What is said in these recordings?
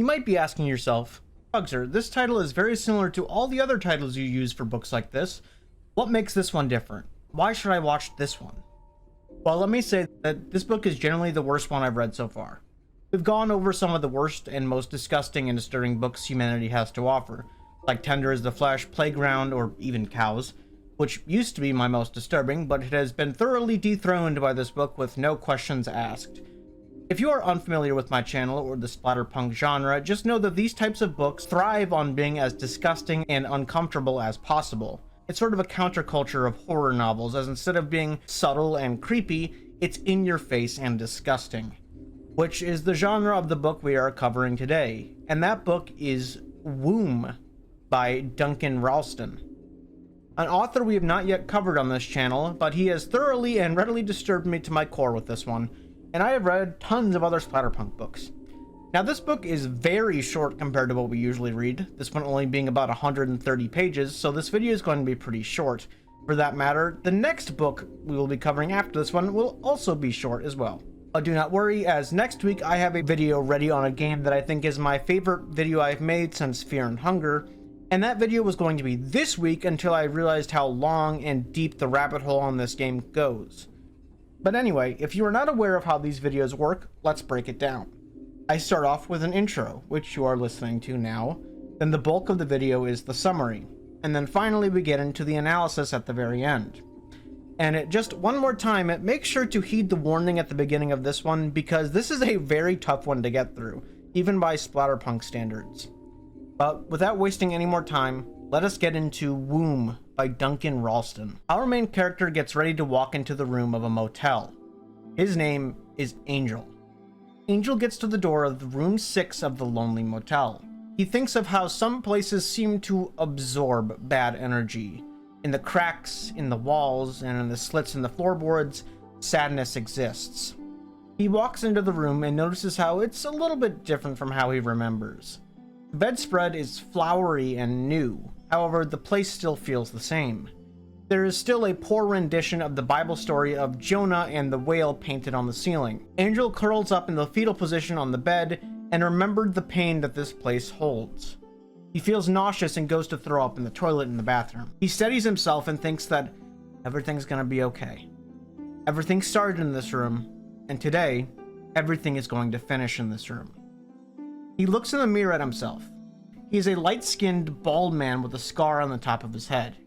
You might be asking yourself, Bugsr, this title is very similar to all the other titles you use for books like this. What makes this one different? Why should I watch this one? Well, let me say that this book is generally the worst one I've read so far. We've gone over some of the worst and most disgusting and disturbing books humanity has to offer, like Tender as the Flesh, Playground, or even Cows, which used to be my most disturbing, but it has been thoroughly dethroned by this book with no questions asked. If you are unfamiliar with my channel or the splatterpunk genre, just know that these types of books thrive on being as disgusting and uncomfortable as possible. It's sort of a counterculture of horror novels, as instead of being subtle and creepy, it's in your face and disgusting, which is the genre of the book we are covering today. And that book is Woom by Duncan Ralston, an author we have not yet covered on this channel, but he has thoroughly and readily disturbed me to my core with this one, and I have read tons of other splatterpunk books. Now, this book is very short compared to what we usually read, this one only being about 130 pages, so this video is going to be pretty short. For that matter, the next book we will be covering after this one will also be short as well. But do not worry, as next week I have a video ready on a game that I think is my favorite video I've made since Fear and Hunger, and that video was going to be this week until I realized how long and deep the rabbit hole on this game goes. But anyway, if you are not aware of how these videos work, let's break it down. I start off with an intro, which you are listening to now, then the bulk of the video is the summary, and then finally we get into the analysis at the very end. And just one more time, make sure to heed the warning at the beginning of this one, because this is a very tough one to get through, even by splatterpunk standards. But without wasting any more time, let us get into Woom by Duncan Ralston. Our main character gets ready to walk into the room of a motel. His name is Angel. Angel gets to the door of room 6 of the lonely motel. He thinks of how some places seem to absorb bad energy. In the cracks, in the walls, and in the slits in the floorboards, sadness exists. He walks into the room and notices how it's a little bit different from how he remembers. The bedspread is flowery and new, however, the place still feels the same. There is still a poor rendition of the Bible story of Jonah and the whale painted on the ceiling. Angel curls up in the fetal position on the bed and remembered the pain that this place holds. He feels nauseous and goes to throw up in the toilet in the bathroom. He steadies himself and thinks that everything's gonna be okay. Everything started in this room, and today, everything is going to finish in this room. He looks in the mirror at himself. He is a light-skinned, bald man with a scar on the top of his head.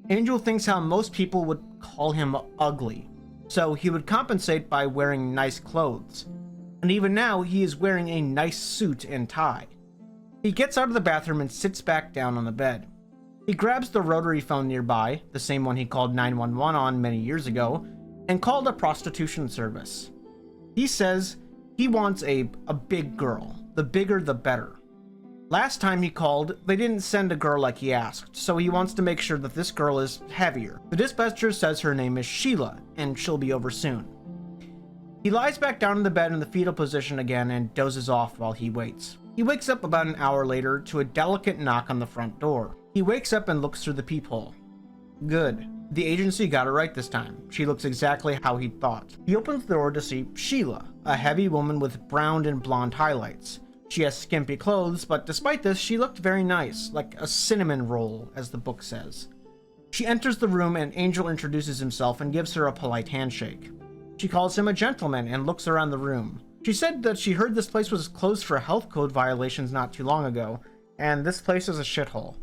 Angel thinks how most people would call him ugly, so he would compensate by wearing nice clothes. And even now, he is wearing a nice suit and tie. He gets out of the bathroom and sits back down on the bed. He grabs the rotary phone nearby, the same one he called 911 on many years ago, and called a prostitution service. He says he wants a big girl. The bigger the better. Last time he called, they didn't send a girl like he asked, so he wants to make sure that this girl is heavier. The dispatcher says her name is Sheila, and she'll be over soon. He lies back down in the bed in the fetal position again and dozes off while he waits. He wakes up about an hour later to a delicate knock on the front door. He wakes up and looks through the peephole. Good. The agency got it right this time. She looks exactly how he thought. He opens the door to see Sheila, a heavy woman with brown and blonde highlights. She has skimpy clothes, but despite this, she looked very nice, like a cinnamon roll, as the book says. She enters the room and Angel introduces himself and gives her a polite handshake. She calls him a gentleman and looks around the room. She said that she heard this place was closed for health code violations not too long ago, and this place is a shithole.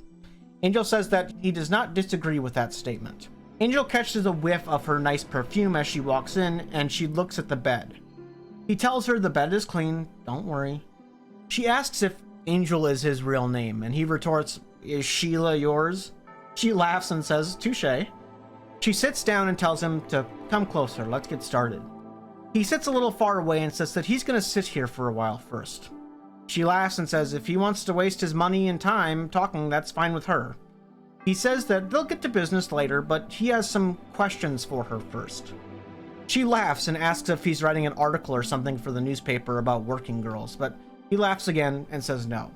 Angel says that he does not disagree with that statement. Angel catches a whiff of her nice perfume as she walks in, and she looks at the bed. He tells her the bed is clean, don't worry. She asks if Angel is his real name, and he retorts, "Is Sheila yours?" She laughs and says, "Touché." She sits down and tells him to come closer, let's get started. He sits a little far away and says that he's gonna sit here for a while first. She laughs and says if he wants to waste his money and time talking, that's fine with her. He says that they'll get to business later, but he has some questions for her first. She laughs and asks if he's writing an article or something for the newspaper about working girls, but he laughs again and says no.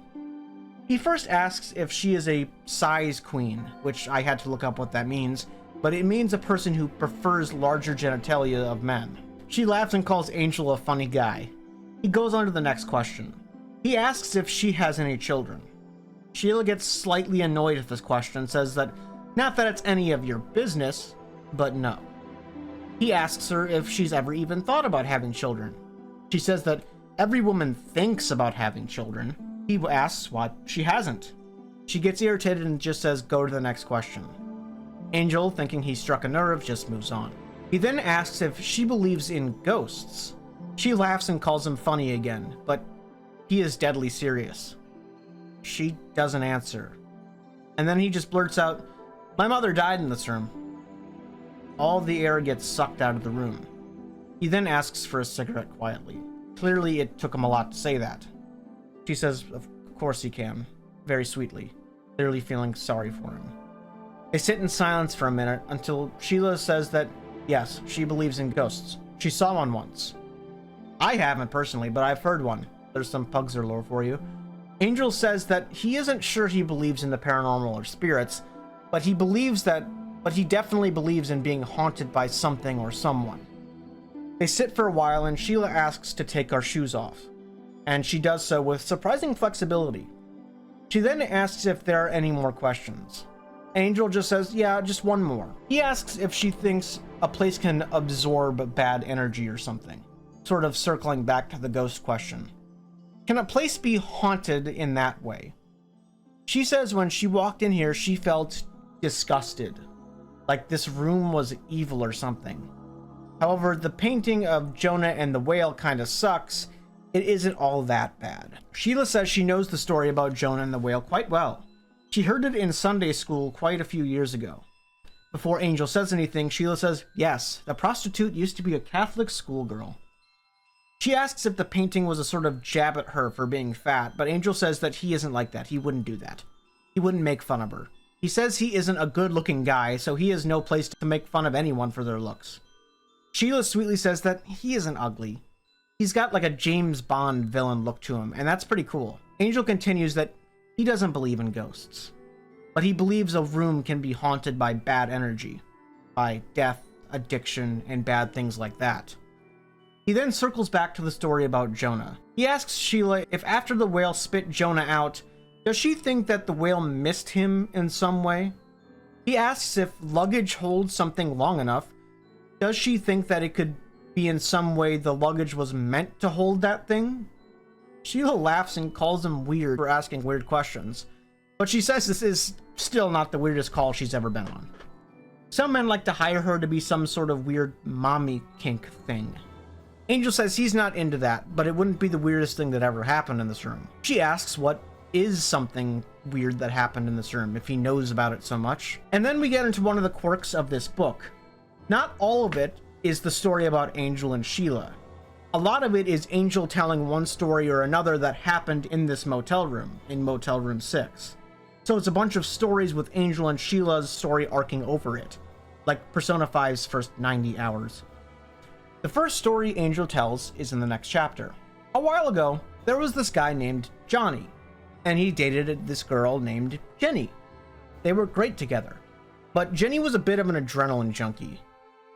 He first asks if she is a size queen, which I had to look up what that means, but it means a person who prefers larger genitalia of men. She laughs and calls Angel a funny guy. He goes on to the next question. He asks if she has any children. Sheila gets slightly annoyed at this question, says that not that it's any of your business, but no. He asks her if she's ever even thought about having children. She says that every woman thinks about having children. He asks why she hasn't. She gets irritated and just says, go to the next question. Angel, thinking he struck a nerve, just moves on. He then asks if she believes in ghosts. She laughs and calls him funny again, but he is deadly serious. She doesn't answer. And then he just blurts out, my mother died in this room. All the air gets sucked out of the room. He then asks for a cigarette quietly. Clearly, it took him a lot to say that. She says, of course he can, very sweetly, clearly feeling sorry for him. They sit in silence for a minute until Sheila says that, yes, she believes in ghosts. She saw one once. I haven't personally, but I've heard one. There's some Pugzer lore for you. Angel says that he isn't sure he believes in the paranormal or spirits, but he definitely believes in being haunted by something or someone. They sit for a while and Sheila asks to take our shoes off, and she does so with surprising flexibility. She then asks if there are any more questions. Angel just says, yeah, just one more. He asks if she thinks a place can absorb bad energy or something, sort of circling back to the ghost question. Can a place be haunted in that way? She says when she walked in here, she felt disgusted, like this room was evil or something. However, the painting of Jonah and the whale kind of sucks. It isn't all that bad. Sheila says she knows the story about Jonah and the whale quite well. She heard it in Sunday school quite a few years ago. Before Angel says anything, Sheila says, yes, the prostitute used to be a Catholic schoolgirl. She asks if the painting was a sort of jab at her for being fat, but Angel says that he isn't like that. He wouldn't do that. He wouldn't make fun of her. He says he isn't a good-looking guy, so he has no place to make fun of anyone for their looks. Sheila sweetly says that he isn't ugly. He's got like a James Bond villain look to him, and that's pretty cool. Angel continues that he doesn't believe in ghosts, but he believes a room can be haunted by bad energy, by death, addiction, and bad things like that. He then circles back to the story about Jonah. He asks Sheila if after the whale spit Jonah out, does she think that the whale missed him in some way? He asks if luggage holds something long enough, does she think that it could be in some way the luggage was meant to hold that thing? Sheila laughs and calls him weird for asking weird questions, but she says this is still not the weirdest call she's ever been on. Some men like to hire her to be some sort of weird mommy kink thing. Angel says he's not into that, but it wouldn't be the weirdest thing that ever happened in this room. She asks what is something weird that happened in this room, if he knows about it so much. And then we get into one of the quirks of this book. Not all of it is the story about Angel and Sheila. A lot of it is Angel telling one story or another that happened in this motel room, in Motel Room 6. So it's a bunch of stories with Angel and Sheila's story arcing over it, like Persona 5's first 90 hours. The first story Angel tells is in the next chapter. A while ago, there was this guy named Johnny, and he dated this girl named Jenny. They were great together, but Jenny was a bit of an adrenaline junkie.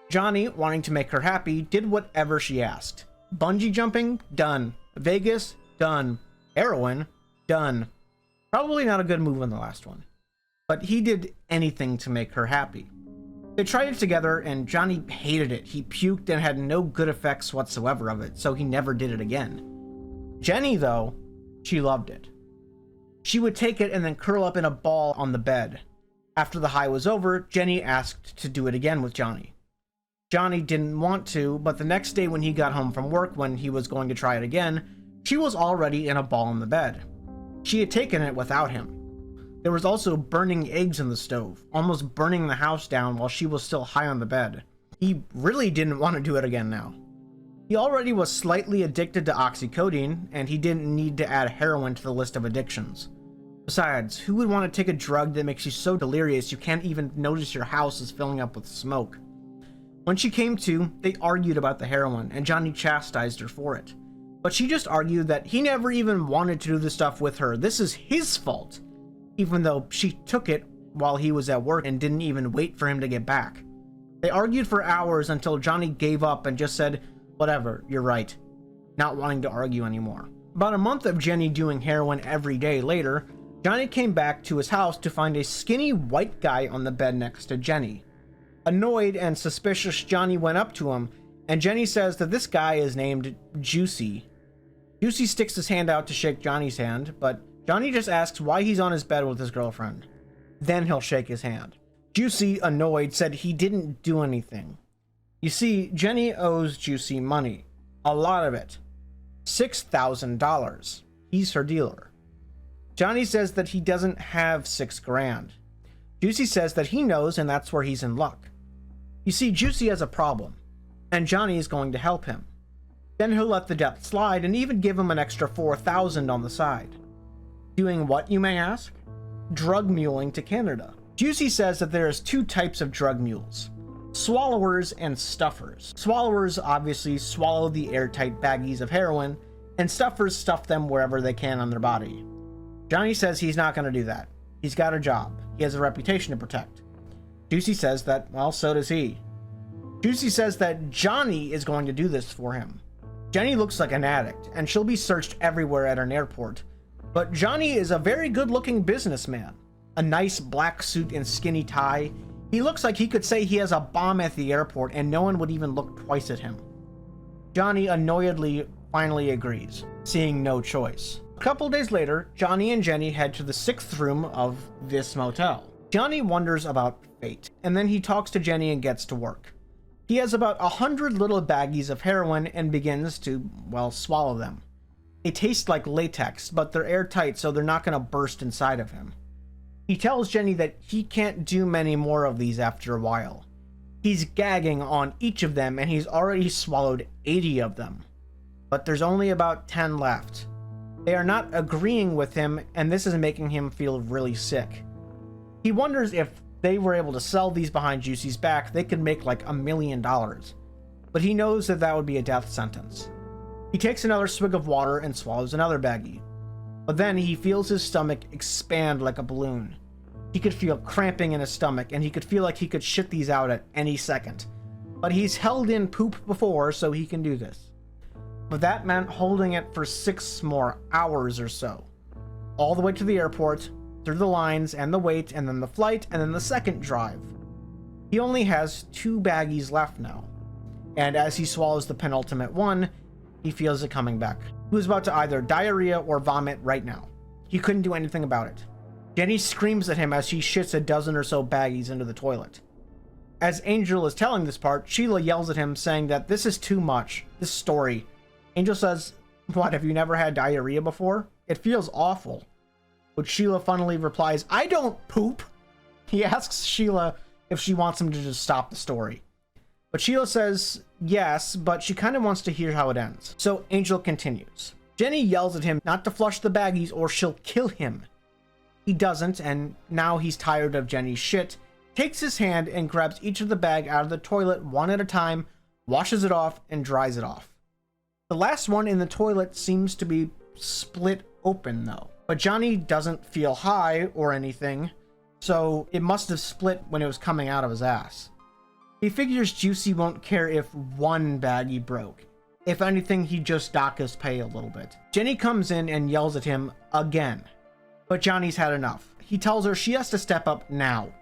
Johnny, wanting to make her happy, did whatever she asked. Bungee jumping? Done. Vegas? Done. Heroin? Done. Probably not a good move on the last one, but he did anything to make her happy. They tried it together, and Johnny hated it. He puked and had no good effects whatsoever of it, so he never did it again. Jenny, though, she loved it. She would take it and then curl up in a ball on the bed. After the high was over, Jenny asked to do it again with Johnny. Johnny didn't want to, but the next day when he got home from work, when he was going to try it again, she was already in a ball in the bed. She had taken it without him. There was also burning eggs in the stove, almost burning the house down while she was still high on the bed. He really didn't want to do it again now. He already was slightly addicted to oxycodone, and he didn't need to add heroin to the list of addictions. Besides, who would want to take a drug that makes you so delirious you can't even notice your house is filling up with smoke? When she came to, they argued about the heroin, and Johnny chastised her for it. But she just argued that he never even wanted to do the stuff with her. This is his fault, even though she took it while he was at work and didn't even wait for him to get back. They argued for hours until Johnny gave up and just said, whatever, you're right, not wanting to argue anymore. About a month of Jenny doing heroin every day later, Johnny came back to his house to find a skinny white guy on the bed next to Jenny. Annoyed and suspicious, Johnny went up to him, and Jenny says that this guy is named Juicy. Juicy sticks his hand out to shake Johnny's hand, but Johnny just asks why he's on his bed with his girlfriend. Then he'll shake his hand. Juicy, annoyed, said he didn't do anything. You see, Jenny owes Juicy money. A lot of it. $6,000. He's her dealer. Johnny says that he doesn't have $6,000. Juicy says that he knows and that's where he's in luck. You see, Juicy has a problem, and Johnny is going to help him. Then he'll let the debt slide and even give him an extra $4,000 on the side. Doing what, you may ask? Drug muling to Canada. Juicy says that there's two types of drug mules: swallowers and stuffers. Swallowers obviously swallow the airtight baggies of heroin, and stuffers stuff them wherever they can on their body. Johnny says he's not going to do that. He's got a job. He has a reputation to protect. Juicy says that, well, so does he. Juicy says that Johnny is going to do this for him. Jenny looks like an addict, and she'll be searched everywhere at an airport. But Johnny is a very good-looking businessman. A nice black suit and skinny tie. He looks like he could say he has a bomb at the airport and no one would even look twice at him. Johnny annoyedly finally agrees, seeing no choice. A couple days later, Johnny and Jenny head to the 6th room of this motel. Johnny wonders about fate, and then he talks to Jenny and gets to work. He has about 100 little baggies of heroin and begins to, well, swallow them. They taste like latex, but they're airtight, so they're not going to burst inside of him. He tells Jenny that he can't do many more of these after a while. He's gagging on each of them, and he's already swallowed 80 of them. But there's only about 10 left. They are not agreeing with him, and this is making him feel really sick. He wonders if they were able to sell these behind Juicy's back, they could make like $1 million. But he knows that that would be a death sentence. He takes another swig of water and swallows another baggie. But then he feels his stomach expand like a balloon. He could feel cramping in his stomach, and he could feel like he could shit these out at any second. But he's held in poop before, so he can do this. But that meant holding it for 6 more hours or so. All the way to the airport, through the lines and the wait, and then the flight, and then the second drive. He only has 2 baggies left now. And as he swallows the penultimate one, he feels it coming back. He was about to either diarrhea or vomit right now. He couldn't do anything about it. Jenny screams at him as she shits a dozen or so baggies into the toilet. As Angel is telling this part, Sheila yells at him saying that this is too much, this story. Angel says, "What, have you never had diarrhea before? It feels awful." But Sheila funnily replies, "I don't poop." He asks Sheila if she wants him to just stop the story. But Sheila says yes, but she kind of wants to hear how it ends. So Angel continues. Jenny yells at him not to flush the baggies or she'll kill him. He doesn't, and now he's tired of Jenny's shit, takes his hand and grabs each of the bag out of the toilet one at a time, washes it off, and dries it off. The last one in the toilet seems to be split open though. But Johnny doesn't feel high or anything, so it must have split when it was coming out of his ass. He figures Juicy won't care if one baggie broke. If anything, he'd just dock his pay a little bit. Jenny comes in and yells at him again. But Johnny's had enough. He tells her she has to step up now.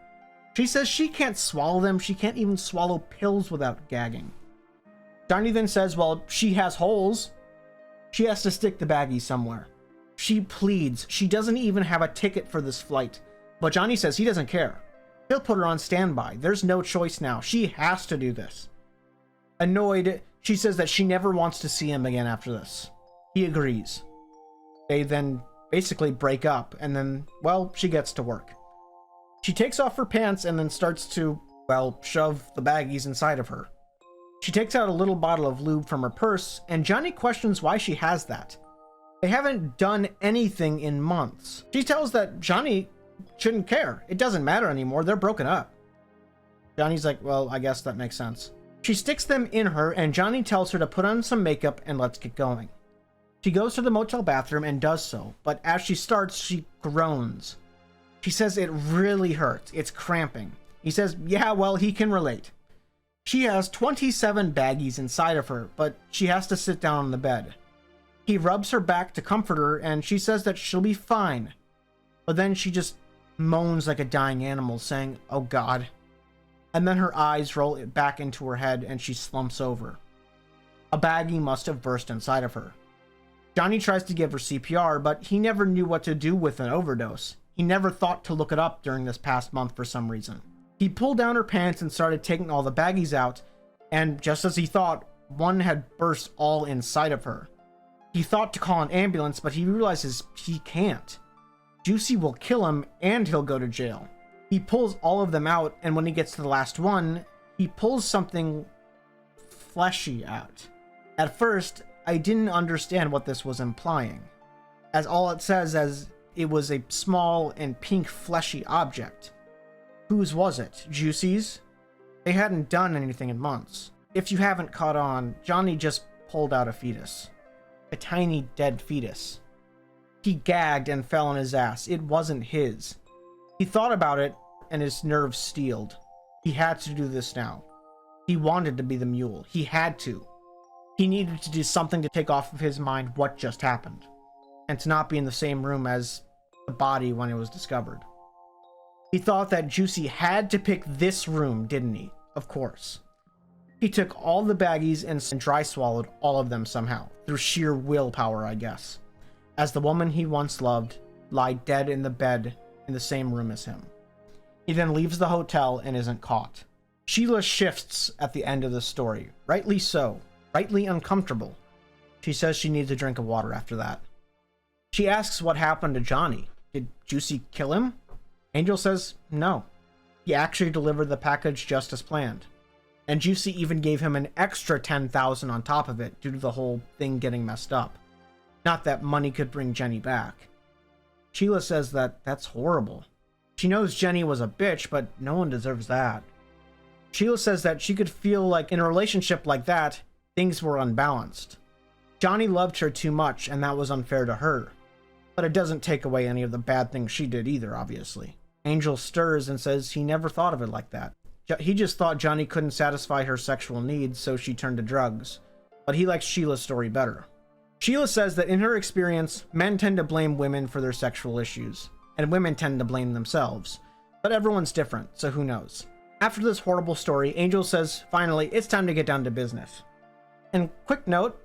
She says she can't swallow them, she can't even swallow pills without gagging. Johnny then says, well, she has holes. She has to stick the baggie somewhere. She pleads. She doesn't even have a ticket for this flight. But Johnny says he doesn't care. He'll put her on standby. There's no choice now. She has to do this. Annoyed, she says that she never wants to see him again after this. He agrees. They then basically break up, and then, well, she gets to work. She takes off her pants and then starts to, well, shove the baggies inside of her. She takes out a little bottle of lube from her purse, and Johnny questions why she has that. They haven't done anything in months. She tells that Johnny shouldn't care. It doesn't matter anymore. They're broken up. Johnny's like, well, I guess that makes sense. She sticks them in her, and Johnny tells her to put on some makeup and let's get going. She goes to the motel bathroom and does so, but as she starts, she groans. She says it really hurts. It's cramping. He says, yeah, well, he can relate. She has 27 baggies inside of her, but she has to sit down on the bed. He rubs her back to comfort her, and she says that she'll be fine. But then she just moans like a dying animal, saying, "Oh God." And then her eyes roll back into her head and she slumps over. A baggie must have burst inside of her. Johnny tries to give her CPR, but he never knew what to do with an overdose. He never thought to look it up during this past month for some reason. He pulled down her pants and started taking all the baggies out, and just as he thought, one had burst all inside of her. He thought to call an ambulance, but he realizes he can't. Juicy will kill him and he'll go to jail. He pulls all of them out, and when he gets to the last one, he pulls something fleshy out. At first, I didn't understand what this was implying, as all it says as it was a small and pink fleshy object. Whose was it? Juicy's? They hadn't done anything in months. If you haven't caught on, Johnny just pulled out a fetus. A tiny dead fetus. He gagged and fell on his ass. It wasn't his. He thought about it and his nerves steeled. He had to do this now. He wanted to be the mule. He had to. He needed to do something to take off of his mind what just happened, and to not be in the same room as the body when it was discovered. He thought that Juicy had to pick this room, didn't he? Of course. He took all the baggies and dry swallowed all of them somehow, through sheer willpower, I guess, as the woman he once loved lie dead in the bed in the same room as him. He then leaves the hotel and isn't caught. Sheila shifts at the end of the story, rightly so, rightly uncomfortable. She says she needs a drink of water after that. She asks what happened to Johnny. Did Juicy kill him? Angel says no. He actually delivered the package just as planned. And Juicy even gave him an extra $10,000 on top of it due to the whole thing getting messed up. Not that money could bring Jenny back. Sheila says that that's horrible. She knows Jenny was a bitch, but no one deserves that. Sheila says that she could feel like in a relationship like that, things were unbalanced. Johnny loved her too much, and that was unfair to her. But it doesn't take away any of the bad things she did either, obviously. Angel stirs and says he never thought of it like that. He just thought Johnny couldn't satisfy her sexual needs, so she turned to drugs. But he likes Sheila's story better. Sheila says that in her experience, men tend to blame women for their sexual issues, and women tend to blame themselves. But everyone's different, so who knows? After this horrible story, Angel says, finally, it's time to get down to business. And quick note,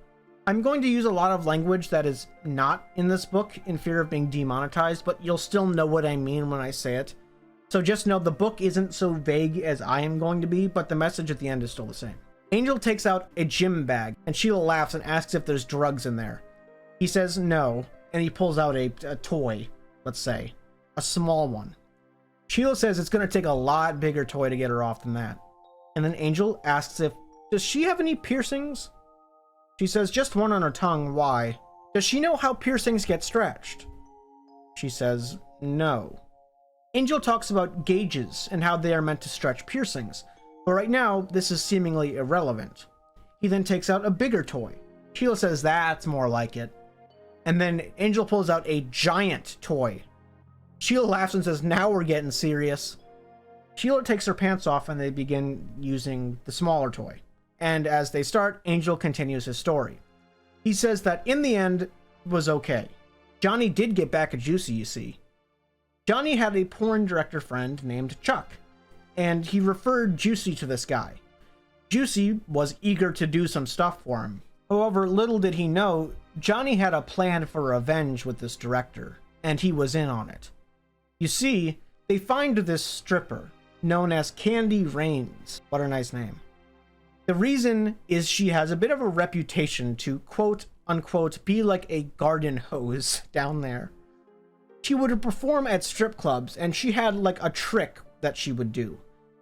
I'm going to use a lot of language that is not in this book in fear of being demonetized, but you'll still know what I mean when I say it. So just know the book isn't so vague as I am going to be, but the message at the end is still the same. Angel takes out a gym bag, and Sheila laughs and asks if there's drugs in there. He says no, and he pulls out a toy, let's say. A small one. Sheila says it's going to take a lot bigger toy to get her off than that. And then Angel asks does she have any piercings? She says just one on her tongue. Why? Does she know how piercings get stretched? She says no. Angel talks about gauges and how they are meant to stretch piercings, but right now this is seemingly irrelevant. He then takes out a bigger toy. Sheila says that's more like it. And then Angel pulls out a giant toy. Sheila laughs and says now we're getting serious. Sheila takes her pants off and they begin using the smaller toy. And as they start, Angel continues his story. He says that in the end, it was okay. Johnny did get back at Juicy, you see. Johnny had a porn director friend named Chuck, and he referred Juicy to this guy. Juicy was eager to do some stuff for him. However, little did he know, Johnny had a plan for revenge with this director, and he was in on it. You see, they find this stripper, known as Candy Rains. What a nice name. The reason is she has a bit of a reputation to quote unquote be like a garden hose down there. She would perform at strip clubs and she had like a trick that she would do.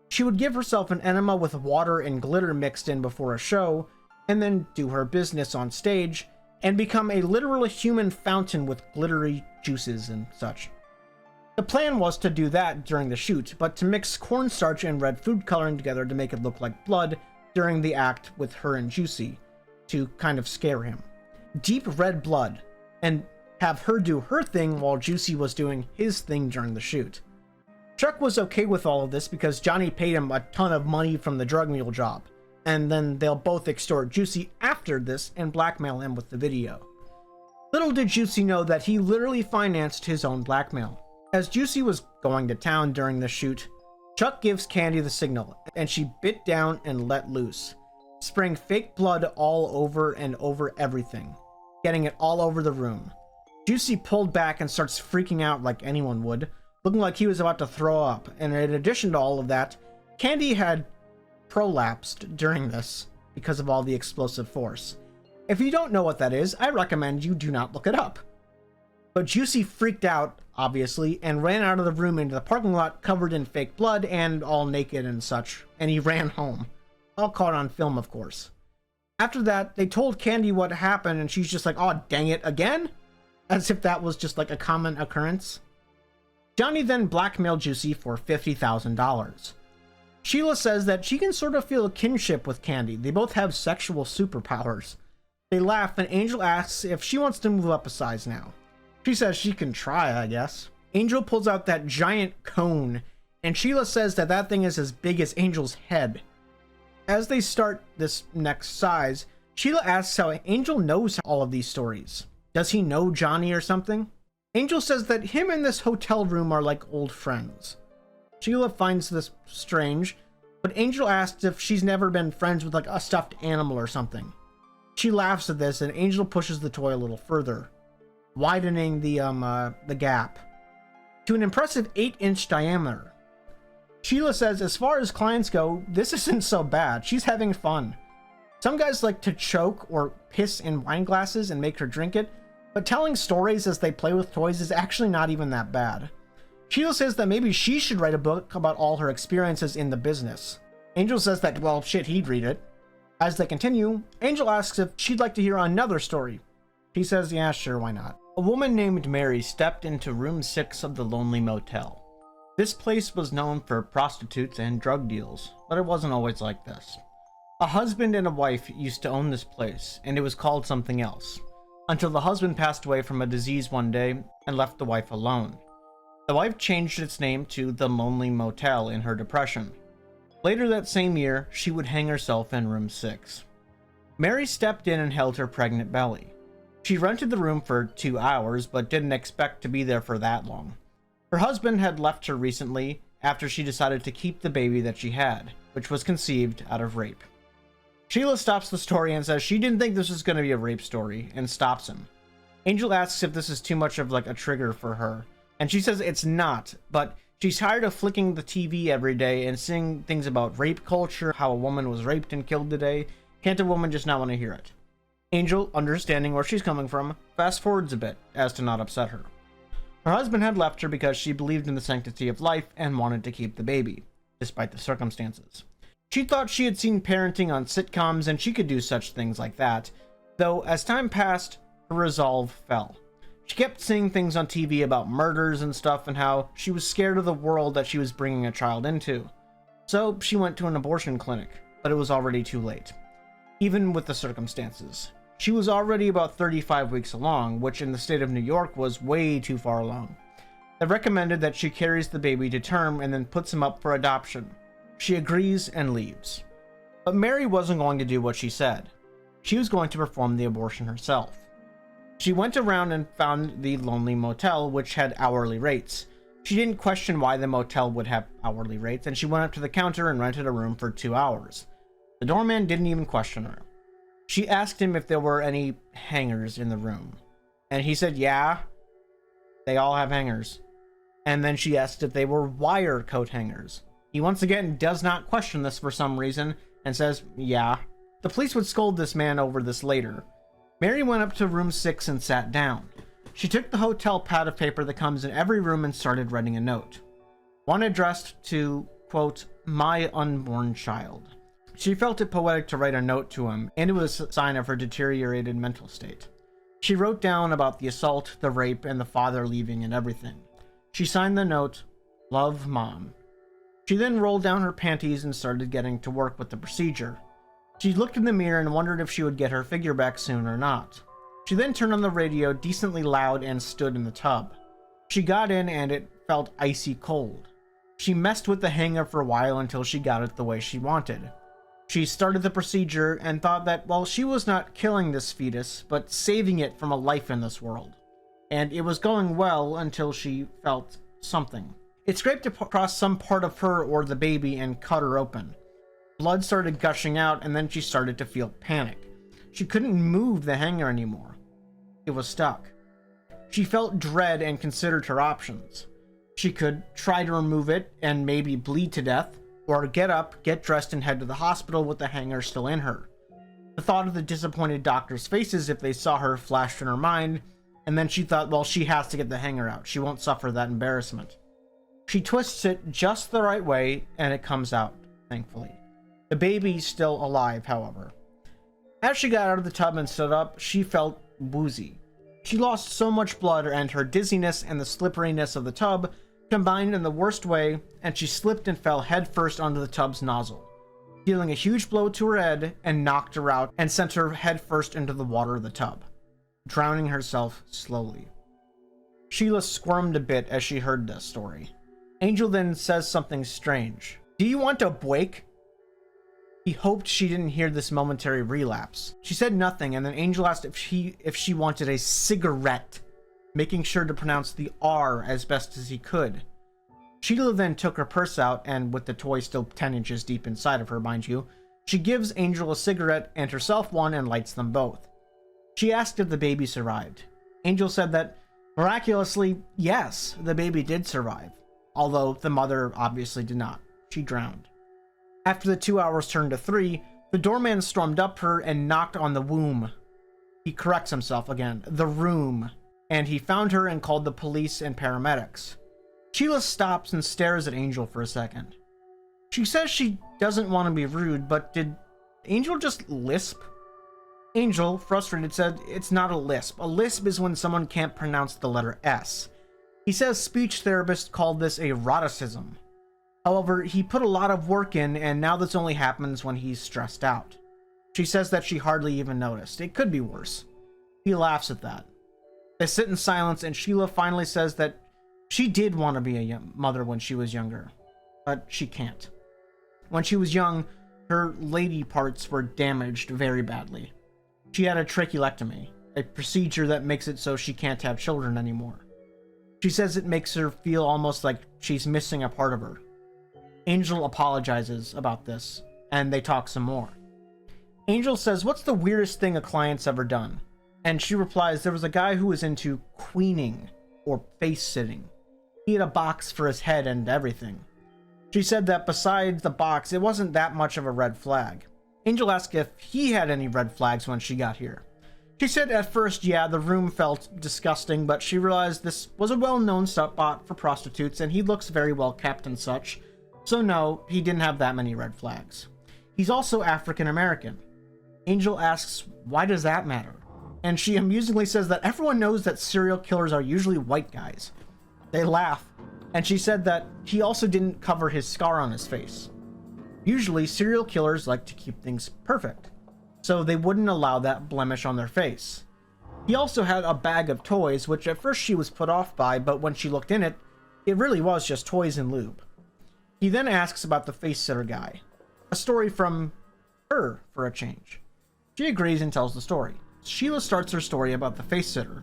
She would give herself an enema with water and glitter mixed in before a show and then do her business on stage and become a literal human fountain with glittery juices and such. The plan was to do that during the shoot, but to mix cornstarch and red food coloring together to make it look like blood during the act with her and Juicy to kind of scare him. Deep red blood, and have her do her thing while Juicy was doing his thing during the shoot. Chuck was okay with all of this because Johnny paid him a ton of money from the drug mule job, and then they'll both extort Juicy after this and blackmail him with the video. Little did Juicy know that he literally financed his own blackmail. As Juicy was going to town during the shoot, Chuck gives Candy the signal, and she bit down and let loose, spraying fake blood all over and over everything, getting it all over the room. Juicy pulled back and starts freaking out like anyone would, looking like he was about to throw up, and in addition to all of that, Candy had prolapsed during this because of all the explosive force. If you don't know what that is, I recommend you do not look it up. But Juicy freaked out, obviously, and ran out of the room into the parking lot covered in fake blood and all naked and such, and he ran home. All caught on film, of course. After that, they told Candy what happened, and she's just like, "Oh, dang it, again?" As if that was just like a common occurrence. Johnny then blackmailed Juicy for $50,000. Sheila says that she can sort of feel a kinship with Candy. They both have sexual superpowers. They laugh, and Angel asks if she wants to move up a size now. She says she can try, I guess. Angel pulls out that giant cone, and Sheila says that that thing is as big as Angel's head. As they start this next size, Sheila asks how Angel knows all of these stories. Does he know Johnny or something? Angel says that him and this hotel room are like old friends. Sheila finds this strange, but Angel asks if she's never been friends with like a stuffed animal or something. She laughs at this, and Angel pushes the toy a little further, widening the gap to an impressive 8-inch diameter. Sheila says as far as clients go, this isn't so bad. She's having fun. Some guys like to choke or piss in wine glasses and make her drink it, but telling stories as they play with toys is actually not even that bad. Sheila says that maybe she should write a book about all her experiences in the business. Angel says that, well, shit, he'd read it. As they continue, Angel asks if she'd like to hear another story. She says, yeah, sure, why not? A woman named Mary stepped into room 6 of the lonely motel. This place was known for prostitutes and drug deals, but it wasn't always like this. A husband and a wife used to own this place, and it was called something else, until the husband passed away from a disease one day and left the wife alone. The wife changed its name to the Lonely Motel in her depression. Later that same year, she would hang herself in room 6. Mary stepped in and held her pregnant belly. She rented the room for 2 hours, but didn't expect to be there for that long. Her husband had left her recently after she decided to keep the baby that she had, which was conceived out of rape. Sheila stops the story and says she didn't think this was going to be a rape story, and stops him. Angel asks if this is too much of like a trigger for her, and she says it's not, but she's tired of flicking the TV every day and seeing things about rape culture, how a woman was raped and killed today. Can't a woman just not want to hear it? Angel, understanding where she's coming from, fast forwards a bit as to not upset her. Her husband had left her because she believed in the sanctity of life and wanted to keep the baby, despite the circumstances. She thought she had seen parenting on sitcoms and she could do such things like that, though as time passed, her resolve fell. She kept seeing things on TV about murders and stuff and how she was scared of the world that she was bringing a child into. So she went to an abortion clinic, but it was already too late. Even with the circumstances. She was already about 35 weeks along, which in the state of New York was way too far along. They recommended that she carries the baby to term and then puts him up for adoption. She agrees and leaves. But Mary wasn't going to do what she said. She was going to perform the abortion herself. She went around and found the Lonely Motel, which had hourly rates. She didn't question why the motel would have hourly rates, and she went up to the counter and rented a room for 2 hours. The doorman didn't even question her. She asked him if there were any hangers in the room, and he said, yeah, they all have hangers. And then she asked if they were wire coat hangers. He once again does not question this for some reason and says, yeah. The police would scold this man over this later. Mary went up to room 6 and sat down. She took the hotel pad of paper that comes in every room and started writing a note. One addressed to, quote, my unborn child. She felt it poetic to write a note to him, and it was a sign of her deteriorated mental state. She wrote down about the assault, the rape, and the father leaving and everything. She signed the note, Love, Mom. She then rolled down her panties and started getting to work with the procedure. She looked in the mirror and wondered if she would get her figure back soon or not. She then turned on the radio decently loud and stood in the tub. She got in and it felt icy cold. She messed with the hanger for a while until she got it the way she wanted. She started the procedure and thought that, well, she was not killing this fetus, but saving it from a life in this world. And it was going well until she felt something. It scraped across some part of her or the baby and cut her open. Blood started gushing out, and then she started to feel panic. She couldn't move the hanger anymore. It was stuck. She felt dread and considered her options. She could try to remove it and maybe bleed to death, or get up, get dressed, and head to the hospital with the hanger still in her. The thought of the disappointed doctors' faces if they saw her flashed in her mind, and then she thought, well, she has to get the hanger out. She won't suffer that embarrassment. She twists it just the right way, and it comes out, thankfully. The baby's still alive, however. As she got out of the tub and stood up, she felt woozy. She lost so much blood, and her dizziness and the slipperiness of the tub combined in the worst way, and she slipped and fell headfirst onto the tub's nozzle, dealing a huge blow to her head and knocked her out and sent her headfirst into the water of the tub, drowning herself slowly. Sheila squirmed a bit as she heard this story. Angel then says something strange. "Do you want a break?" He hoped she didn't hear this momentary relapse. She said nothing, and then Angel asked if she wanted a cigarette, making sure to pronounce the R as best as he could. Sheila then took her purse out, and with the toy still 10 inches deep inside of her, mind you, she gives Angel a cigarette and herself one and lights them both. She asked if the baby survived. Angel said that, miraculously, yes, the baby did survive, although the mother obviously did not. She drowned. After the 2 hours turned to 3, the doorman stormed up her and knocked on the Woom. He corrects himself again, the room, and he found her and called the police and paramedics. Sheila stops and stares at Angel for a second. She says she doesn't want to be rude, but did Angel just lisp? Angel, frustrated, said it's not a lisp. A lisp is when someone can't pronounce the letter S. He says speech therapists called this a rhoticism. However, he put a lot of work in, and now this only happens when he's stressed out. She says that she hardly even noticed. It could be worse. He laughs at that. They sit in silence, and Sheila finally says that she did want to be a mother when she was younger, but she can't. When she was young, her lady parts were damaged very badly. She had a trachelectomy, a procedure that makes it so she can't have children anymore. She says it makes her feel almost like she's missing a part of her. Angel apologizes about this, and they talk some more. Angel says, "What's the weirdest thing a client's ever done?" And she replies, there was a guy who was into queening, or face-sitting. He had a box for his head and everything. She said that besides the box, it wasn't that much of a red flag. Angel asked if he had any red flags when she got here. She said at first, yeah, the room felt disgusting, but she realized this was a well-known spot for prostitutes, and he looks very well kept and such. So no, he didn't have that many red flags. He's also African American. Angel asks, why does that matter? And she amusingly says that everyone knows that serial killers are usually white guys. They laugh, and she said that he also didn't cover his scar on his face. Usually, serial killers like to keep things perfect, so they wouldn't allow that blemish on their face. He also had a bag of toys, which at first she was put off by, but when she looked in it, it really was just toys and lube. He then asks about the face-sitter guy, a story from her for a change. She agrees and tells the story. Sheila starts her story about the face-sitter,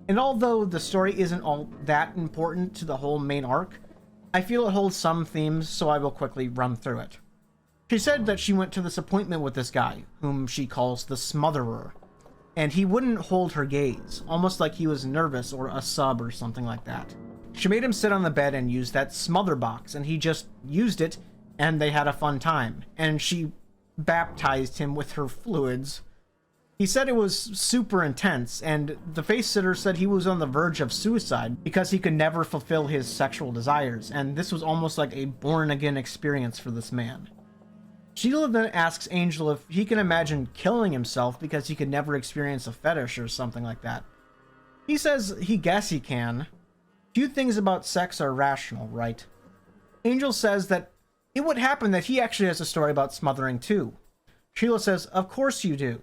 and although the story isn't all that important to the whole main arc, I feel it holds some themes, so I will quickly run through it. She said that she went to this appointment with this guy, whom she calls the smotherer, and he wouldn't hold her gaze, almost like he was nervous or a sub or something like that. She made him sit on the bed and use that smother box, and he just used it, and they had a fun time, and she baptized him with her fluids. He said it was super intense, and the face-sitter said he was on the verge of suicide because he could never fulfill his sexual desires, and this was almost like a born-again experience for this man. Sheila then asks Angel if he can imagine killing himself because he could never experience a fetish or something like that. He says he guess he can. Few things about sex are rational, right? Angel says that it would happen that he actually has a story about smothering too. Sheila says, of course you do.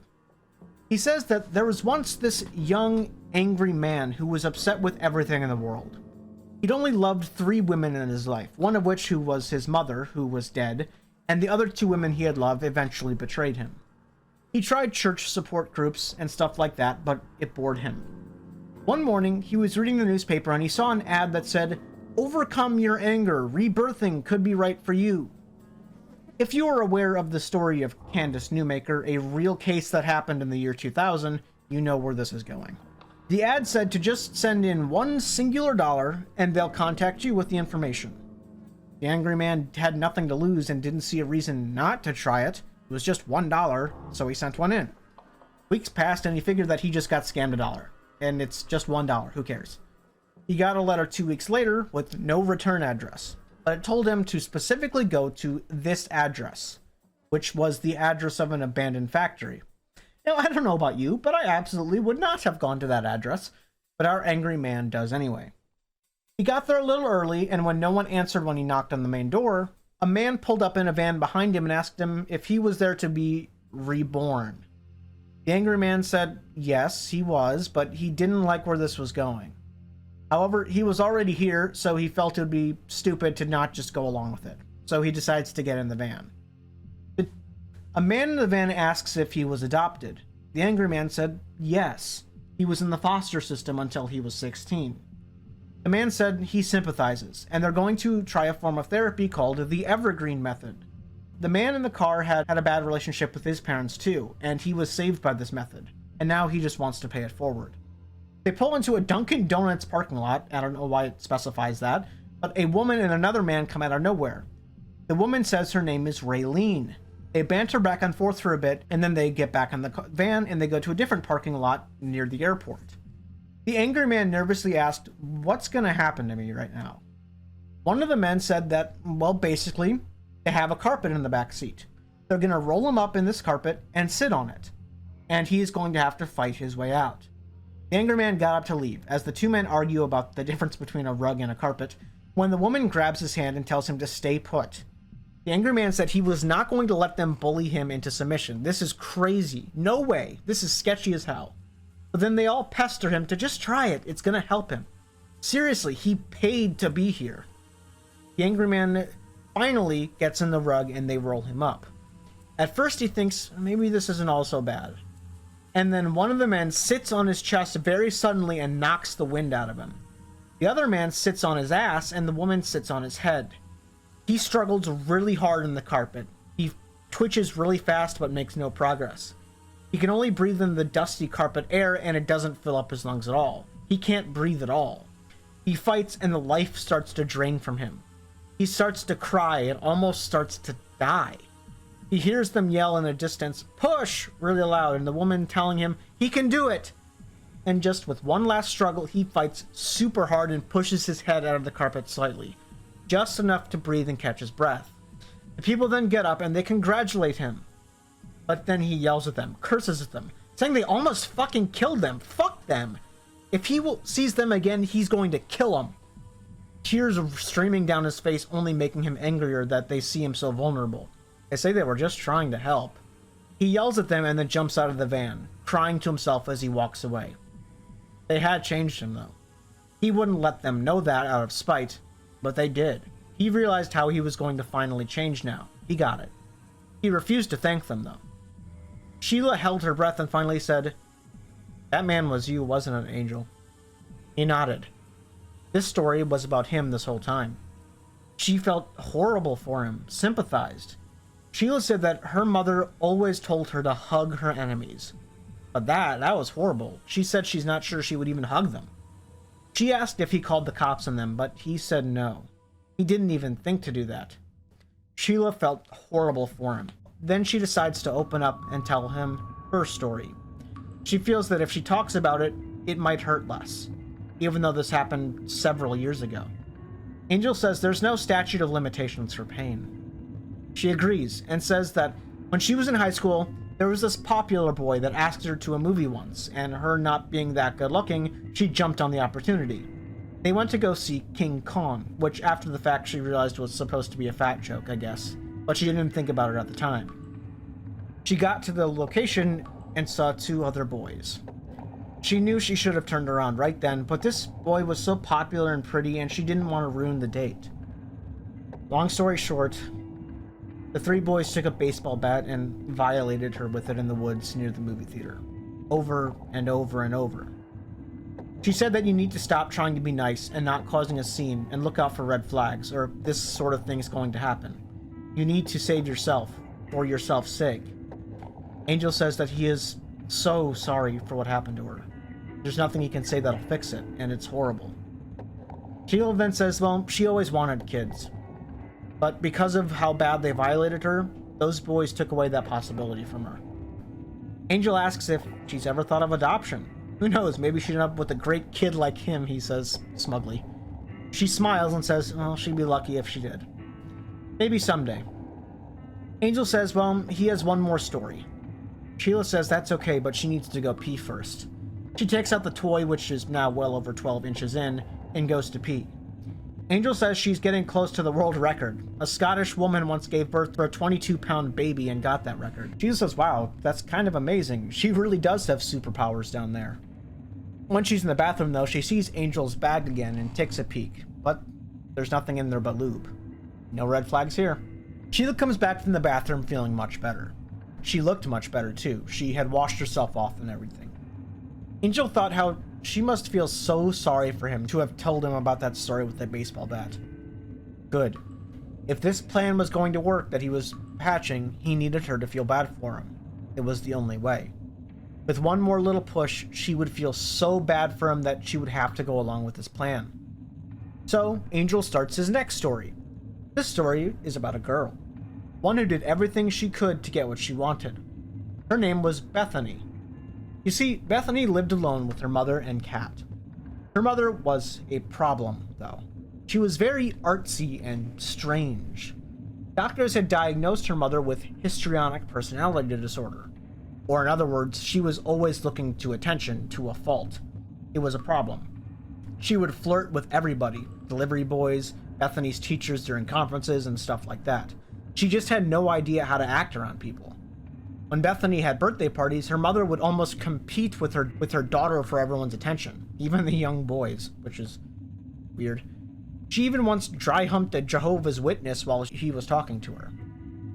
He says that there was once this young, angry man who was upset with everything in the world. He'd only loved 3 women in his life, one of which who was his mother, who was dead, and the other 2 women he had loved eventually betrayed him. He tried church support groups and stuff like that, but it bored him. One morning, he was reading the newspaper and he saw an ad that said, "Overcome your anger, rebirthing could be right for you." If you are aware of the story of Candace Newmaker, a real case that happened in the year 2000, you know where this is going. The ad said to just send in $1 singular and they'll contact you with the information. The angry man had nothing to lose and didn't see a reason not to try it. It was just $1, so he sent one in. Weeks passed and he figured that he just got scammed $1. And it's just $1, who cares? He got a letter 2 weeks later with no return address. But it told him to specifically go to this address, which was the address of an abandoned factory. Now, I don't know about you, but I absolutely would not have gone to that address, but our angry man does anyway. He got there a little early, and when no one answered when he knocked on the main door, a man pulled up in a van behind him and asked him if he was there to be reborn. The angry man said yes, he was, but he didn't like where this was going. However, he was already here, so he felt it would be stupid to not just go along with it. So he decides to get in the van. A man in the van asks if he was adopted. The angry man said yes. He was in the foster system until he was 16. The man said he sympathizes, and they're going to try a form of therapy called the Evergreen Method. The man in the car had a bad relationship with his parents too, and he was saved by this method, and now he just wants to pay it forward. They pull into a Dunkin' Donuts parking lot. I don't know why it specifies that, but a woman and another man come out of nowhere. The woman says her name is Raylene. They banter back and forth for a bit, and then they get back in the van and they go to a different parking lot near the airport. The angry man nervously asked, "What's going to happen to me right now?" One of the men said that, well, basically, they have a carpet in the back seat. They're going to roll him up in this carpet and sit on it, and he's going to have to fight his way out. The angry man got up to leave, as the 2 men argue about the difference between a rug and a carpet, when the woman grabs his hand and tells him to stay put. The angry man said he was not going to let them bully him into submission. This is crazy. No way. This is sketchy as hell. But then they all pester him to just try it. It's going to help him. Seriously, he paid to be here. The angry man finally gets in the rug and they roll him up. At first he thinks maybe this isn't all so bad. And then one of the men sits on his chest very suddenly and knocks the wind out of him. The other man sits on his ass and the woman sits on his head. He struggles really hard in the carpet. He twitches really fast but makes no progress. He can only breathe in the dusty carpet air and it doesn't fill up his lungs at all. He can't breathe at all. He fights and the life starts to drain from him. He starts to cry and almost starts to die. He hears them yell in the distance, "Push!" really loud, and the woman telling him he can do it. And just with one last struggle, he fights super hard and pushes his head out of the carpet slightly, just enough to breathe and catch his breath. The people then get up and they congratulate him. But then he yells at them, curses at them, saying they almost fucking killed them. Fuck them. If he sees them again, he's going to kill them. Tears are streaming down his face, only making him angrier that they see him so vulnerable. They say they were just trying to help. He yells at them and then jumps out of the van, crying to himself as he walks away. They had changed him, though. He wouldn't let them know that out of spite, but they did. He realized how he was going to finally change now. He got it. He refused to thank them, though. Sheila held her breath and finally said, "That man was you, wasn't it, Angel?" He nodded. This story was about him this whole time. She felt horrible for him, sympathized. Sheila said that her mother always told her to hug her enemies. But that was horrible. She said she's not sure she would even hug them. She asked if he called the cops on them, but he said no. He didn't even think to do that. Sheila felt horrible for him. Then she decides to open up and tell him her story. She feels that if she talks about it, it might hurt less, even though this happened several years ago. Angel says there's no statute of limitations for pain. She agrees and says that when she was in high school, there was this popular boy that asked her to a movie once, and her not being that good looking, she jumped on the opportunity. They went to go see King Kong, which after the fact she realized was supposed to be a fat joke, I guess, but she didn't think about it at the time. She got to the location and saw 2 other boys. She knew she should have turned around right then, but this boy was so popular and pretty and she didn't want to ruin the date. Long story short, the The three boys took a baseball bat and violated her with it in the woods near the movie theater. Over and over and over. She said that you need to stop trying to be nice and not causing a scene and look out for red flags, or this sort of thing's going to happen. You need to save yourself, for yourself's sake. Angel says that he is so sorry for what happened to her. There's nothing he can say that'll fix it, and it's horrible. Sheila then says, well, she always wanted kids. But because of how bad they violated her, those boys took away that possibility from her. Angel asks if she's ever thought of adoption. Who knows, maybe she'd end up with a great kid like him, he says smugly. She smiles and says, well, she'd be lucky if she did. Maybe someday. Angel says, well, he has one more story. Sheila says that's okay, but she needs to go pee first. She takes out the toy, which is now well over 12 inches in, and goes to pee. Angel says she's getting close to the world record. A Scottish woman once gave birth to a 22-pound baby and got that record. Sheila says, wow, that's kind of amazing. She really does have superpowers down there. When she's in the bathroom, though, she sees Angel's bag again and takes a peek, but there's nothing in there but lube. No red flags here. Sheila comes back from the bathroom feeling much better. She looked much better, too. She had washed herself off and everything. Angel thought how she must feel so sorry for him to have told him about that story with the baseball bat. Good. If this plan was going to work that he was hatching, he needed her to feel bad for him. It was the only way. With one more little push, she would feel so bad for him that she would have to go along with his plan. So, Angel starts his next story. This story is about a girl. One who did everything she could to get what she wanted. Her name was Bethany. You see, Bethany lived alone with her mother and cat. Her mother was a problem, though. She was very artsy and strange. Doctors had diagnosed her mother with histrionic personality disorder. Or in other words, she was always looking to attention to a fault. It was a problem. She would flirt with everybody, delivery boys, Bethany's teachers during conferences, and stuff like that. She just had no idea how to act around people. When Bethany had birthday parties, her mother would almost compete with her daughter for everyone's attention, even the young boys, which is weird. She even once dry humped a Jehovah's Witness while he was talking to her.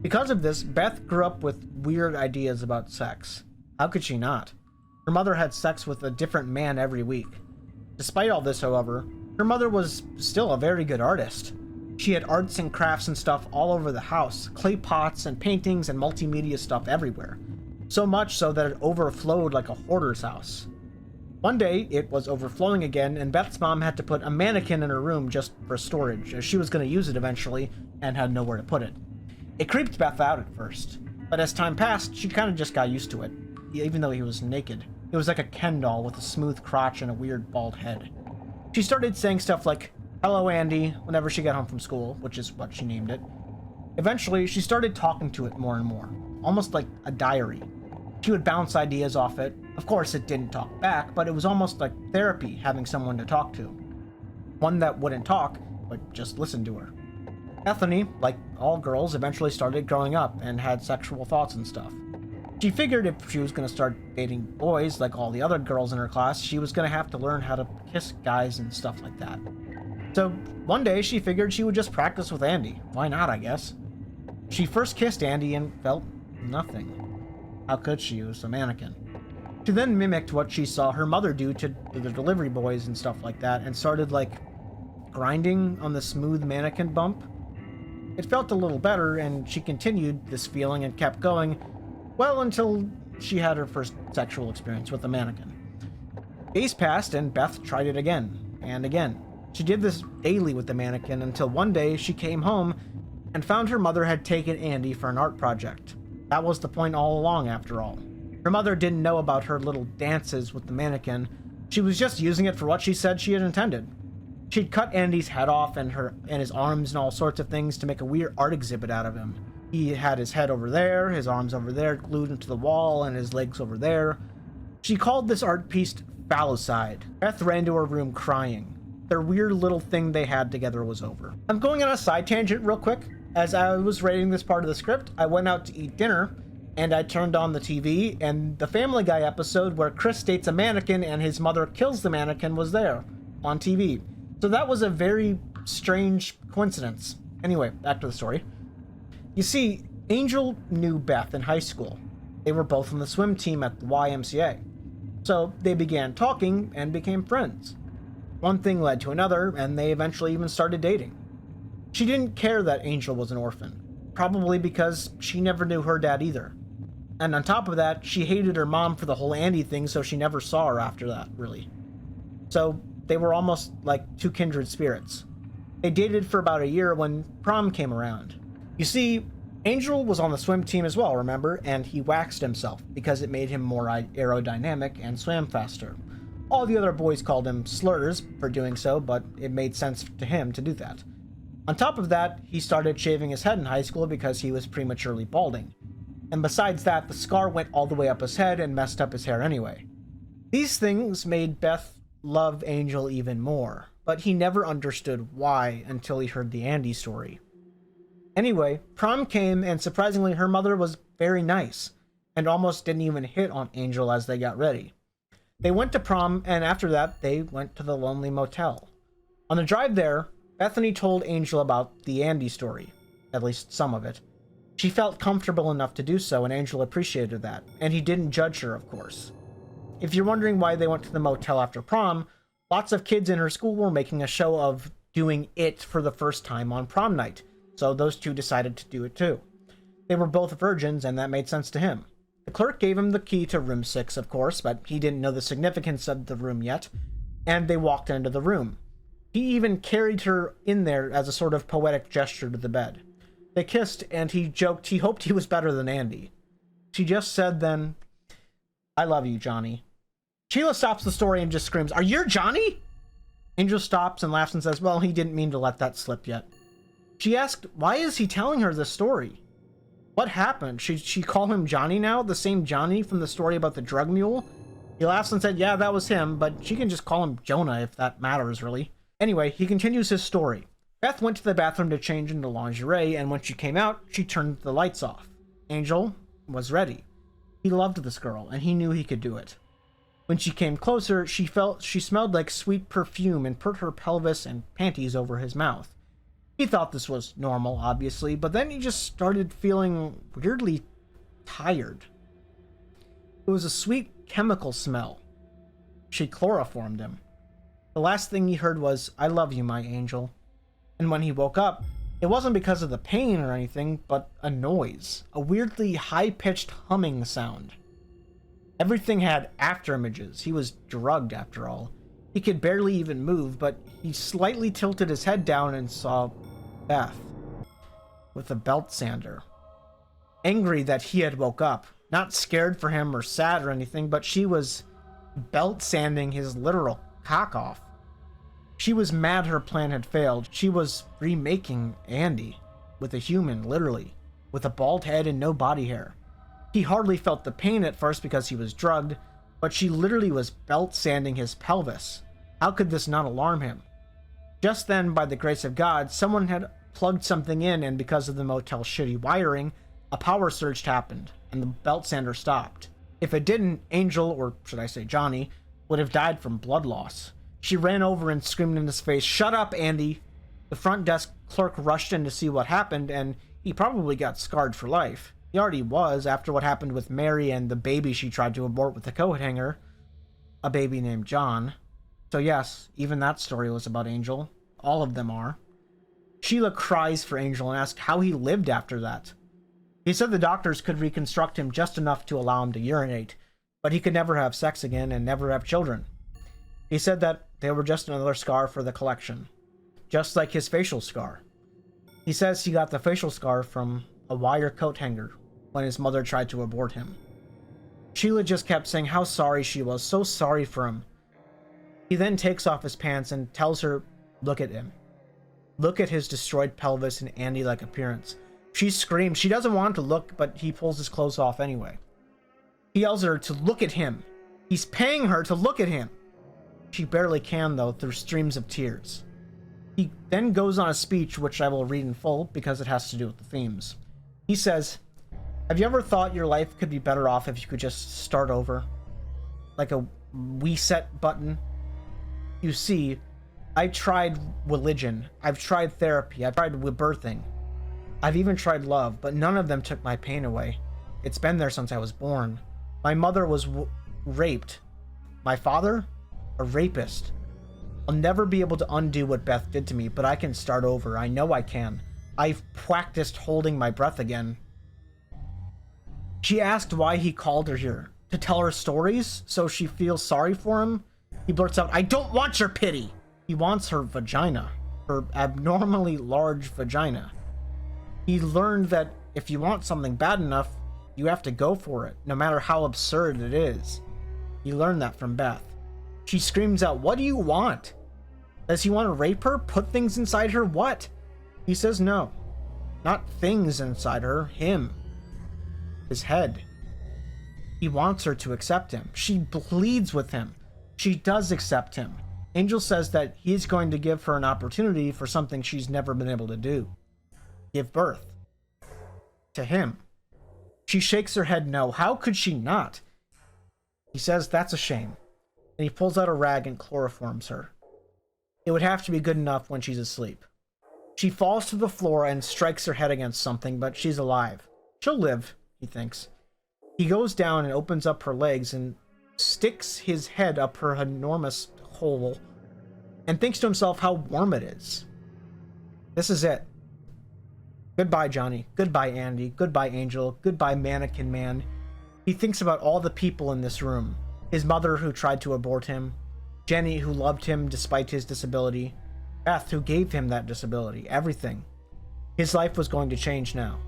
Because of this, Beth grew up with weird ideas about sex. How could she not? Her mother had sex with a different man every week. Despite all this, however, her mother was still a very good artist. She had arts and crafts and stuff all over the house, clay pots and paintings and multimedia stuff everywhere. So much so that it overflowed like a hoarder's house. One day, it was overflowing again, and Beth's mom had to put a mannequin in her room just for storage, as she was going to use it eventually and had nowhere to put it. It creeped Beth out at first, but as time passed, she kind of just got used to it, even though he was naked. It was like a Ken doll with a smooth crotch and a weird bald head. She started saying stuff like, "Hello, Andy," whenever she got home from school, which is what she named it. Eventually, she started talking to it more and more, almost like a diary. She would bounce ideas off it. Of course, it didn't talk back, but it was almost like therapy having someone to talk to. One that wouldn't talk, but just listen to her. Bethany, like all girls, eventually started growing up and had sexual thoughts and stuff. She figured if she was going to start dating boys like all the other girls in her class, she was going to have to learn how to kiss guys and stuff like that. So one day she figured she would just practice with Andy. Why not, I guess? She first kissed Andy and felt nothing. How could she? It was a mannequin. She then mimicked what she saw her mother do to the delivery boys and stuff like that and started like grinding on the smooth mannequin bump. It felt a little better, and she continued this feeling and kept going, well, until she had her first sexual experience with the mannequin. Days passed, and Beth tried it again and again. She did this daily with the mannequin until one day she came home and found her mother had taken Andy for an art project. That was the point all along, after all. Her mother didn't know about her little dances with the mannequin. She was just using it for what she said she had intended. She'd cut Andy's head off and his arms and all sorts of things to make a weird art exhibit out of him. He had his head over there, his arms over there, glued into the wall, and his legs over there. She called this art piece Phallocide. Beth ran to her room crying. Their weird little thing they had together was over. I'm going on a side tangent real quick. As I was writing this part of the script, I went out to eat dinner, and I turned on the TV, and the Family Guy episode where Chris dates a mannequin and his mother kills the mannequin was there on TV. So that was a very strange coincidence. Anyway, back to the story. You see, Angel knew Beth in high school. They were both on the swim team at the YMCA. So they began talking and became friends. One thing led to another, and they eventually even started dating. She didn't care that Angel was an orphan, probably because she never knew her dad either. And on top of that, she hated her mom for the whole Andy thing, so she never saw her after that, really. So they were almost like two kindred spirits. They dated for about a year when prom came around. You see, Angel was on the swim team as well, remember? And he waxed himself because it made him more aerodynamic and swam faster. All the other boys called him slurs for doing so, but it made sense to him to do that. On top of that, he started shaving his head in high school because he was prematurely balding. And besides that, the scar went all the way up his head and messed up his hair anyway. These things made Beth love Angel even more, but he never understood why until he heard the Andy story. Anyway, prom came, and surprisingly her mother was very nice, and almost didn't even hit on Angel as they got ready. They went to prom, and after that, they went to the lonely motel. On the drive there, Bethany told Angel about the Andy story, at least some of it. She felt comfortable enough to do so, and Angel appreciated that, and he didn't judge her, of course. If you're wondering why they went to the motel after prom, lots of kids in her school were making a show of doing it for the first time on prom night, so those two decided to do it too. They were both virgins, and that made sense to him. The clerk gave him the key to room 6, of course, but he didn't know the significance of the room yet, and they walked into the room. He even carried her in there as a sort of poetic gesture to the bed. They kissed, and he joked he hoped he was better than Andy. She just said then, "I love you, Johnny." Sheila stops the story and just screams, "Are you Johnny?" Angel stops and laughs and says, well, he didn't mean to let that slip yet. She asked, why is he telling her this story? What happened? Should she call him Johnny now? The same Johnny from the story about the drug mule? He laughs and said, yeah, that was him, but she can just call him Jonah if that matters, really. Anyway, he continues his story. Beth went to the bathroom to change into lingerie, and when she came out, she turned the lights off. Angel was ready. He loved this girl, and he knew he could do it. When she came closer, she smelled like sweet perfume and put her pelvis and panties over his mouth. He thought this was normal, obviously, but then he just started feeling weirdly tired. It was a sweet chemical smell. She chloroformed him. The last thing he heard was, I love you, my angel. And when he woke up, it wasn't because of the pain or anything, but a noise. A weirdly high-pitched humming sound. Everything had after images. He was drugged, after all. He could barely even move, but he slightly tilted his head down and saw Beth with a belt sander. Angry that he had woke up. Not scared for him or sad or anything, but she was belt sanding his literal cock off. She was mad her plan had failed. She was remaking Andy with a human, literally, with a bald head and no body hair. He hardly felt the pain at first because he was drugged, but she literally was belt sanding his pelvis. How could this not alarm him? Just then, by the grace of God, someone had plugged something in, and because of the motel's shitty wiring, a power surge happened, and the belt sander stopped. If it didn't, Angel, or should I say Johnny, would have died from blood loss. She ran over and screamed in his face, "Shut up, Andy!" The front desk clerk rushed in to see what happened, and he probably got scarred for life. He already was, after what happened with Mary and the baby she tried to abort with the coat hanger. A baby named John. So yes, even that story was about Angel. All of them are. Sheila cries for Angel and asks how he lived after that. He said the doctors could reconstruct him just enough to allow him to urinate, but he could never have sex again and never have children. He said that they were just another scar for the collection, just like his facial scar. He says he got the facial scar from a wire coat hanger when his mother tried to abort him. Sheila just kept saying how sorry she was, so sorry for him. He then takes off his pants and tells her, look at him. Look at his destroyed pelvis and Andy-like appearance. She screams. She doesn't want him to look, but he pulls his clothes off anyway. He yells at her to look at him. He's paying her to look at him. She barely can, though, through streams of tears. He then goes on a speech, which I will read in full because it has to do with the themes. He says, have you ever thought your life could be better off if you could just start over? Like a reset button? You see, I've tried religion. I've tried therapy. I've tried birthing. I've even tried love, but none of them took my pain away. It's been there since I was born. My mother was raped. My father? A rapist. I'll never be able to undo what Beth did to me, but I can start over. I know I can. I've practiced holding my breath again. She asked why he called her here. To tell her stories, so she feels sorry for him? He blurts out, I don't want your pity! He wants her vagina. Her abnormally large vagina. He learned that if you want something bad enough, you have to go for it, no matter how absurd it is. He learned that from Beth. She screams out, what do you want? Does he want to rape her? Put things inside her? What? He says no. Not things inside her, him. His head. He wants her to accept him. She pleads with him. She does accept him. Angel says that he's going to give her an opportunity for something she's never been able to do. Give birth. To him. She shakes her head no. How could she not? He says that's a shame. And he pulls out a rag and chloroforms her. It would have to be good enough when she's asleep. She falls to the floor and strikes her head against something, but she's alive. She'll live, he thinks. He goes down and opens up her legs and sticks his head up her enormous hole and thinks to himself how warm it is. This is it. Goodbye, Johnny. Goodbye, Andy. Goodbye, Angel. Goodbye, Mannequin Man. He thinks about all the people in this room. His mother who tried to abort him. Jenny who loved him despite his disability. Beth who gave him that disability. Everything. His life was going to change now.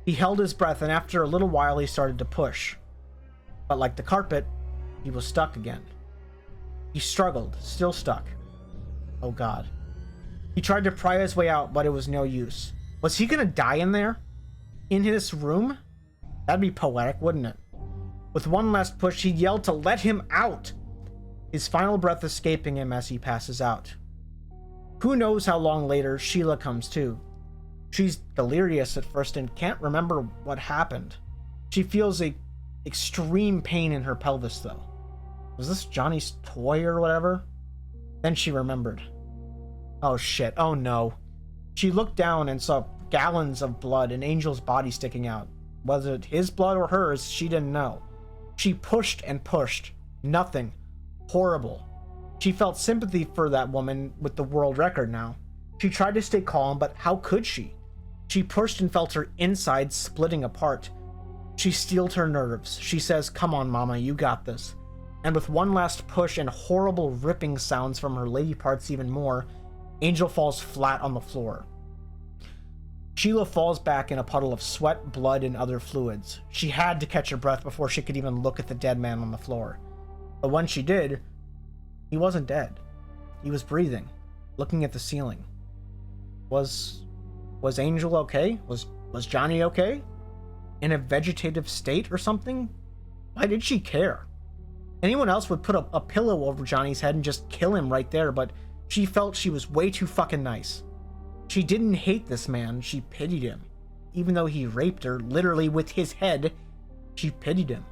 He held his breath, and after a little while he started to push. But like the carpet, he was stuck again. He struggled, still stuck. Oh God. He tried to pry his way out, but it was no use. Was he gonna die in there? In his room? That'd be poetic, wouldn't it? With one last push, he yelled to let him out. His final breath escaping him as he passes out. Who knows how long later Sheila comes to. She's delirious at first and can't remember what happened. She feels a extreme pain in her pelvis though. Was this Johnny's toy or whatever? Then she remembered. Oh shit, oh no. She looked down and saw gallons of blood and Angel's body sticking out. Was it his blood or hers? She didn't know. She pushed and pushed. Nothing. Horrible. She felt sympathy for that woman with the world record now. She tried to stay calm, but how could she? She pushed and felt her insides splitting apart. She steeled her nerves. She says, come on, Mama, you got this. And with one last push and horrible ripping sounds from her lady parts even more, Angel falls flat on the floor. Sheila falls back in a puddle of sweat, blood, and other fluids. She had to catch her breath before she could even look at the dead man on the floor. But when she did, he wasn't dead. He was breathing, looking at the ceiling. Was Angel okay? Was Johnny okay? In a vegetative state or something? Why did she care? Anyone else would put a pillow over Johnny's head and just kill him right there, but she felt she was way too fucking nice. She didn't hate this man, she pitied him. Even though he raped her, literally with his head, she pitied him.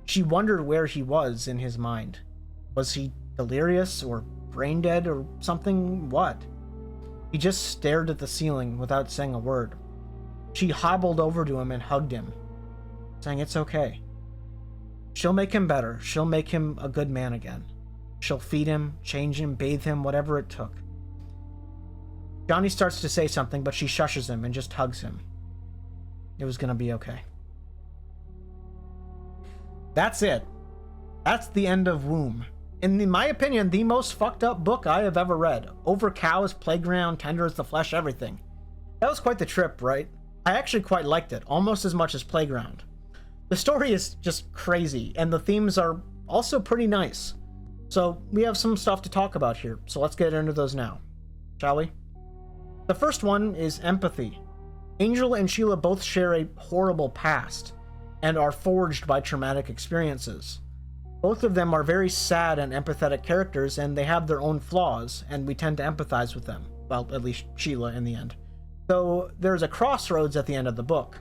She wondered where he was in his mind. Was he delirious or brain dead or something? What? He just stared at the ceiling without saying a word. She hobbled over to him and hugged him, saying it's okay. She'll make him better. She'll make him a good man again. She'll feed him, change him, bathe him, whatever it took. Johnny starts to say something, but she shushes him and just hugs him. It was gonna be okay. That's it. That's the end of Woom. In my opinion, the most fucked up book I have ever read. Over cows, playground, tender as the flesh, everything. That was quite the trip, right? I actually quite liked it, almost as much as Playground. The story is just crazy, and the themes are also pretty nice. So we have some stuff to talk about here, so let's get into those now, shall we? The first one is empathy. Angel and Sheila both share a horrible past and are forged by traumatic experiences. Both of them are very sad and empathetic characters, and they have their own flaws, and we tend to empathize with them. Well, at least Sheila in the end. So there's a crossroads at the end of the book,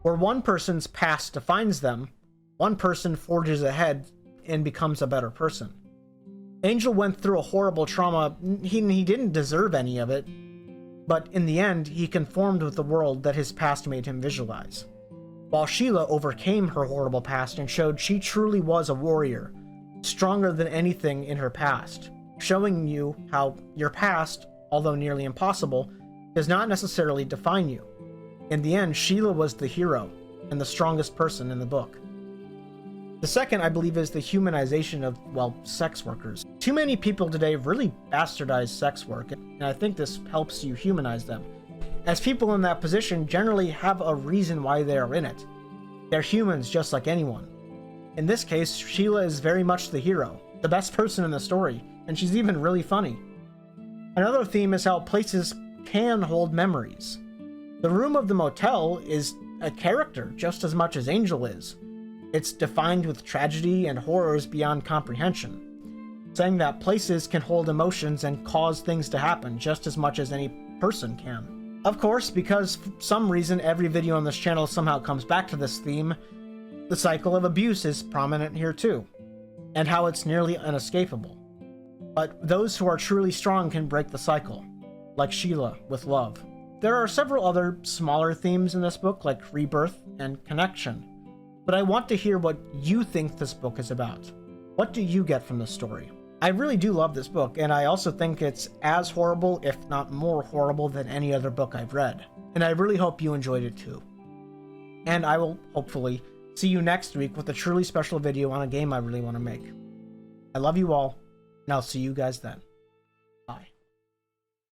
where one person's past defines them, one person forges ahead and becomes a better person. Angel went through a horrible trauma. He didn't deserve any of it. but in the end, he conformed with the world that his past made him visualize. While Sheila overcame her horrible past and showed she truly was a warrior, stronger than anything in her past, showing you how your past, although nearly impossible, does not necessarily define you. In the end, Sheila was the hero and the strongest person in the book. The second, I believe, is the humanization of, well, sex workers. Too many people today really bastardize sex work, and I think this helps you humanize them, as people in that position generally have a reason why they are in it. They're humans just like anyone. In this case, Sheila is very much the hero, the best person in the story, and she's even really funny. Another theme is how places can hold memories. The room of the motel is a character just as much as Angel is. It's defined with tragedy and horrors beyond comprehension, saying that places can hold emotions and cause things to happen just as much as any person can. Of course, because for some reason every video on this channel somehow comes back to this theme, the cycle of abuse is prominent here too, and how it's nearly inescapable. But those who are truly strong can break the cycle, like Sheila with love. There are several other smaller themes in this book, like rebirth and connection, but I want to hear what you think this book is about. What do you get from this story? I really do love this book, and I also think it's as horrible, if not more horrible, than any other book I've read. And I really hope you enjoyed it too. And I will hopefully see you next week with a truly special video on a game I really want to make. I love you all, and I'll see you guys then.